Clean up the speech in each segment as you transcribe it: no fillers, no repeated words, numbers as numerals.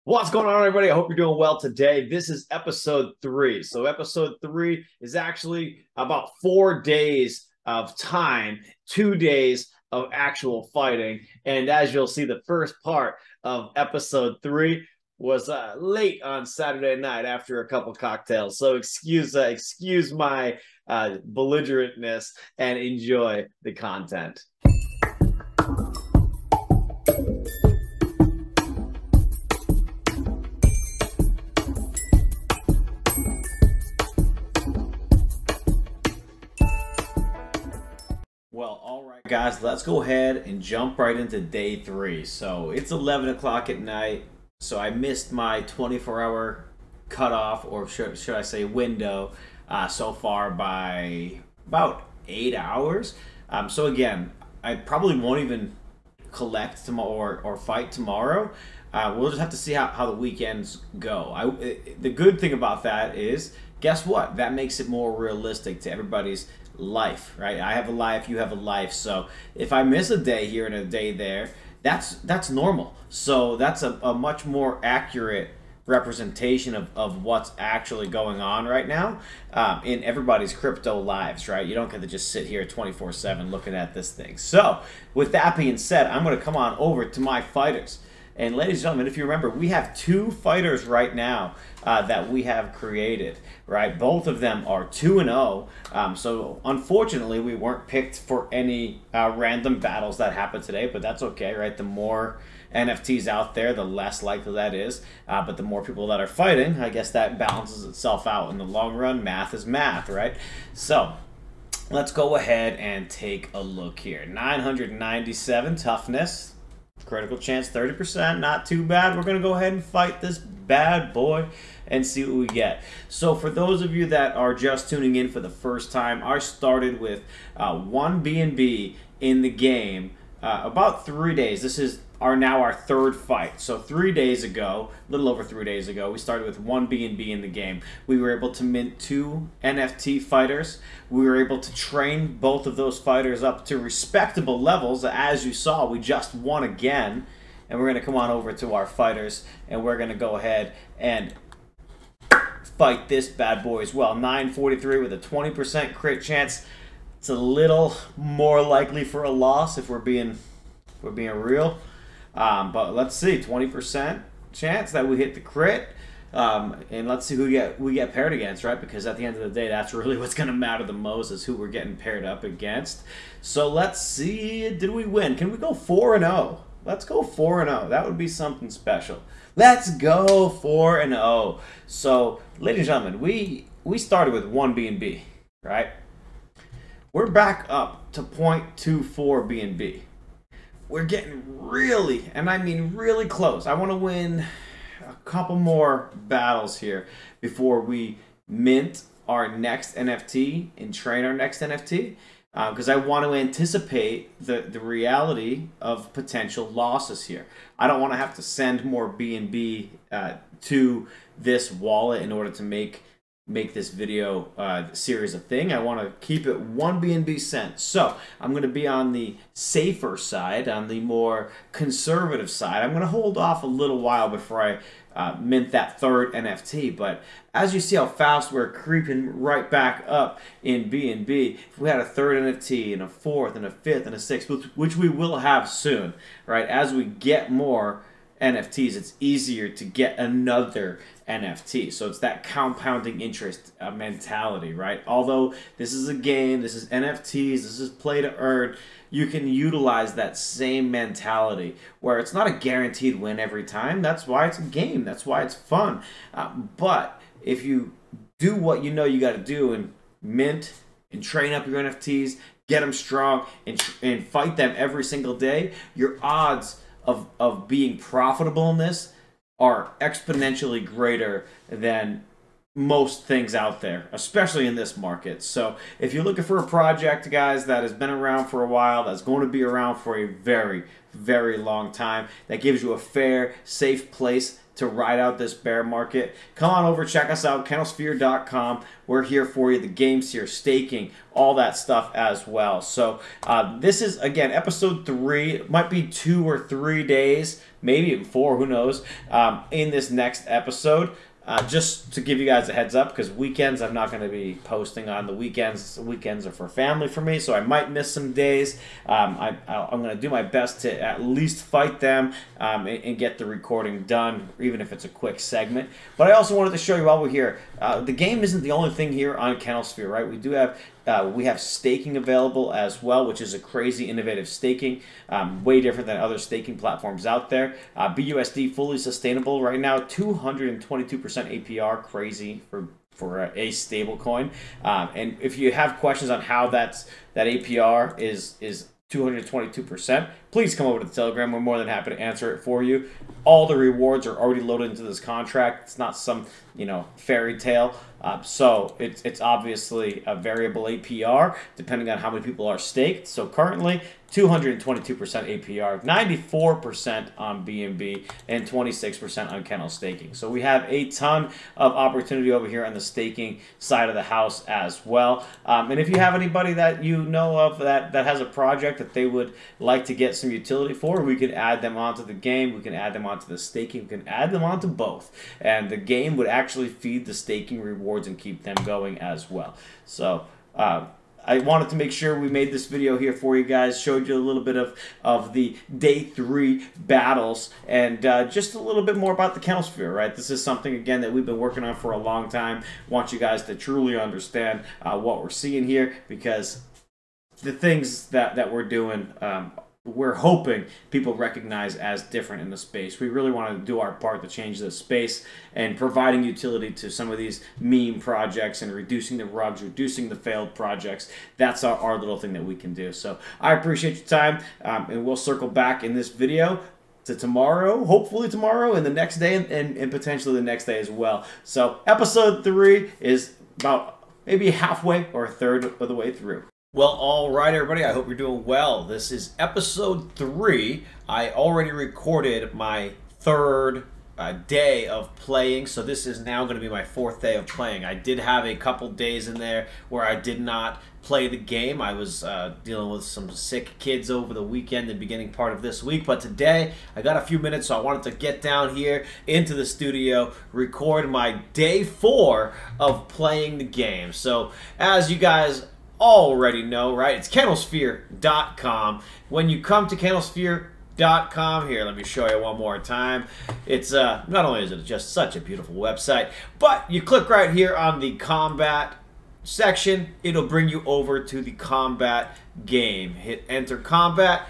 What's going on, everybody? I hope you're doing well today. This is episode 3. So, episode 3 is actually about 4 days of time, 2 days of actual fighting. And as you'll see, the first part of episode 3 was late on Saturday night after a couple cocktails. So, excuse my belligerentness and enjoy the content. Well, all right, guys, let's go ahead and jump right into day 3. So it's 11 o'clock at night. So I missed my 24-hour cutoff, or should I say window, so far by about 8 hours. So again, I probably won't even collect tomorrow or fight tomorrow. We'll just have to see how the weekends go. The good thing about that is, guess what? That makes it more realistic to everybody's life, right? I have a life, you have a life. So if I miss a day here and a day there, that's normal. So that's a much more accurate representation of what's actually going on right now in everybody's crypto lives, right? You don't get to just sit here 24/7 looking at this thing. So with that being said, I'm going to come on over to my fighters. And ladies and gentlemen, if you remember, we have 2 fighters right now that we have created, right? Both of them are 2-0. So unfortunately, we weren't picked for any random battles that happened today, but that's okay, right? The more NFTs out there, the less likely that is. But the more people that are fighting, I guess that balances itself out in the long run. Math is math, right? So let's go ahead and take a look here. 997 toughness. Critical chance 30%, not too bad. We're going to go ahead and fight this bad boy and see what we get. So for those of you that are just tuning in for the first time, I started with 1 BNB in the game about 3 days. This is now our third fight. So 3 days ago, a little over 3 days ago, we started with 1 BNB in the game. We were able to mint 2 NFT fighters. We were able to train both of those fighters up to respectable levels. As you saw, we just won again. And we're going to come on over to our fighters, and we're going to go ahead and fight this bad boy as well. 943 with a 20% crit chance. It's a little more likely for a loss if we're being real. But let's see, 20% chance that we hit the crit. And let's see who we get paired against, right? Because at the end of the day, that's really what's going to matter the most, is who we're getting paired up against. So let's see, did we win? Can we go 4-0? Let's go 4-0. That would be something special. Let's go 4-0. So, ladies and gentlemen, we started with 1 BNB, right? We're back up to 0.24 BNB. We're getting really, and I mean really close. I want to win a couple more battles here before we mint our next NFT and train our next NFT, because I want to anticipate the reality of potential losses here. I don't want to have to send more BNB to this wallet in order to make this video series a thing. I want to keep it 1 BNB cent. So I'm going to be on the safer side, on the more conservative side. I'm going to hold off a little while before I mint that third NFT. But as you see how fast we're creeping right back up in BNB, if we had a third NFT and a fourth and a fifth and a sixth, which we will have soon, right? As we get more NFTs, it's easier to get another NFT. So it's that compounding interest mentality, right? Although this is a game, this is NFTs, this is play to earn, you can utilize that same mentality where it's not a guaranteed win every time. That's why it's a game. That's why it's fun. But if you do what you know you got to do and mint and train up your NFTs, get them strong, and fight them every single day, your odds of being profitable in this are exponentially greater than most things out there, especially in this market. So if you're looking for a project, guys, that has been around for a while, that's going to be around for a very, very long time, that gives you a fair, safe place to ride out this bear market, come on over, check us out, kennelsphere.com. We're here for you. The game's here, staking, all that stuff as well. So this is, again, episode 3. It might be 2 or 3 days, maybe even 4, who knows, in this next episode. Just to give you guys a heads up, because weekends I'm not going to be posting on the weekends. The weekends are for family for me, so I might miss some days. I'm going to do my best to at least fight them and get the recording done, even if it's a quick segment. But I also wanted to show you while we're here, the game isn't the only thing here on Kennel Sphere, right? We do have we have staking available as well, which is a crazy innovative staking, way different than other staking platforms out there. BUSD fully sustainable right now, 222% APR, crazy for a stable coin. And if you have questions on how that APR is 222%, please come over to the Telegram. We're more than happy to answer it for you. All the rewards are already loaded into this contract. It's not some, fairy tale. So it's obviously a variable APR depending on how many people are staked. So currently 222% APR, 94% on BNB, and 26% on Kennel staking. So we have a ton of opportunity over here on the staking side of the house as well. And if you have anybody that you know of that has a project that they would like to get some utility for, we can add them onto the game, we can add them onto the staking, we can add them onto both. And the game would actually feed the staking rewards and keep them going as well. So I wanted to make sure we made this video here for you guys, showed you a little bit of the day 3 battles, and just a little bit more about the Kennel Sphere, right? This is something, again, that we've been working on for a long time. Want you guys to truly understand what we're seeing here, because the things that we're doing, we're hoping people recognize as different in the space. We really want to do our part to change the space and providing utility to some of these meme projects and reducing the rugs, reducing the failed projects. That's our little thing that we can do. So I appreciate your time, and we'll circle back in this video to tomorrow, hopefully tomorrow, and the next day, and potentially the next day as well. So episode 3 is about maybe halfway or a third of the way through. Well, all right, everybody. I hope you're doing well. This is episode 3. I already recorded my 3rd day of playing, so this is now going to be my 4th day of playing. I did have a couple days in there where I did not play the game. I was dealing with some sick kids over the weekend and beginning part of this week, but today I got a few minutes, so I wanted to get down here into the studio, record my day 4 of playing the game. So as you guys already know, right? It's kennelsphere.com. When you come to kennelsphere.com, here, let me show you one more time. It's not only is it just such a beautiful website, but you click right here on the Kombat section, it'll bring you over to the Kombat game. Hit enter Kombat.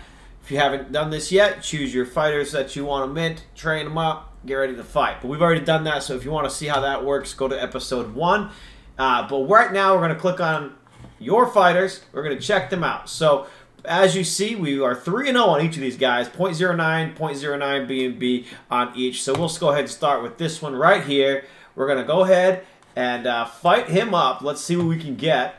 If you haven't done this yet, choose your fighters that you want to mint, train them up, get ready to fight. But we've already done that, so if you want to see how that works, go to episode 1. But right now, we're going to click on your fighters. We're going to check them out. So as you see, we are 3-0 on each of these guys, 0.09, 0.09 BNB on each. So we'll just go ahead and start with this one right here. We're going to go ahead and fight him up. Let's see what we can get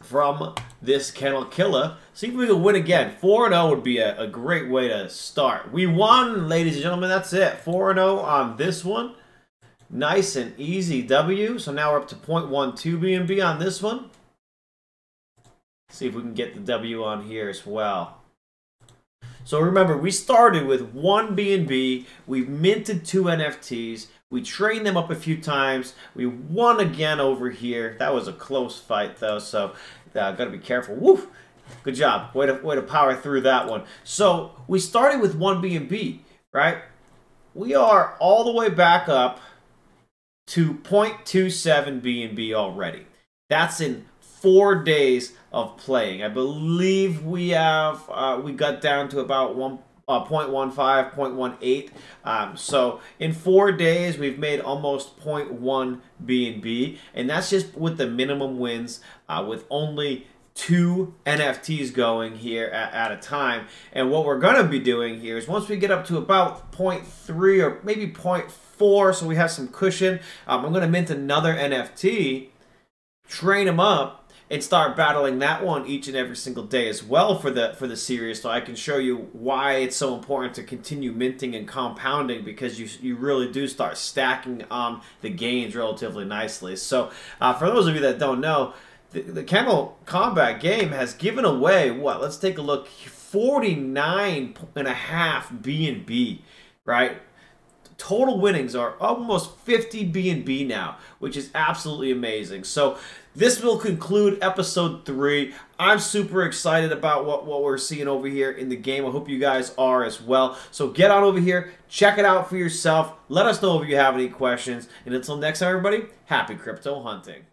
from this Kennel Killer. See if we can win again. 4-0 would be a great way to start. We won, ladies and gentlemen. That's it. 4-0 on this one. Nice and easy W. So now we're up to 0.12 BNB on this one. See if we can get the W on here as well. So remember, we started with 1 BNB. We minted 2 NFTs. We trained them up a few times. We won again over here. That was a close fight, though, so got to be careful. Woo! Good job. Way to power through that one. So we started with 1 BNB, right? We are all the way back up to 0.27 BNB already. That's in 4 days of playing. I believe we have we got down to about 0.15, 0.18. So in 4 days, we've made almost 0.1 BNB, and that's just with the minimum wins, with only 2 NFTs going here at a time. And what we're going to be doing here is once we get up to about 0.3 or maybe 0.4, so we have some cushion, I'm going to mint another NFT, train them up, and start battling that one each and every single day as well for the series, so I can show you why it's so important to continue minting and compounding, because you really do start stacking the gains relatively nicely. So for those of you that don't know, the Kennel Kombat game has given away, what? Let's take a look. 49.5 BNB, right? Total winnings are almost 50 BNB now, which is absolutely amazing. So this will conclude episode 3. I'm super excited about what we're seeing over here in the game. I hope you guys are as well. So get on over here, check it out for yourself. Let us know if you have any questions. And until next time, everybody, happy crypto hunting.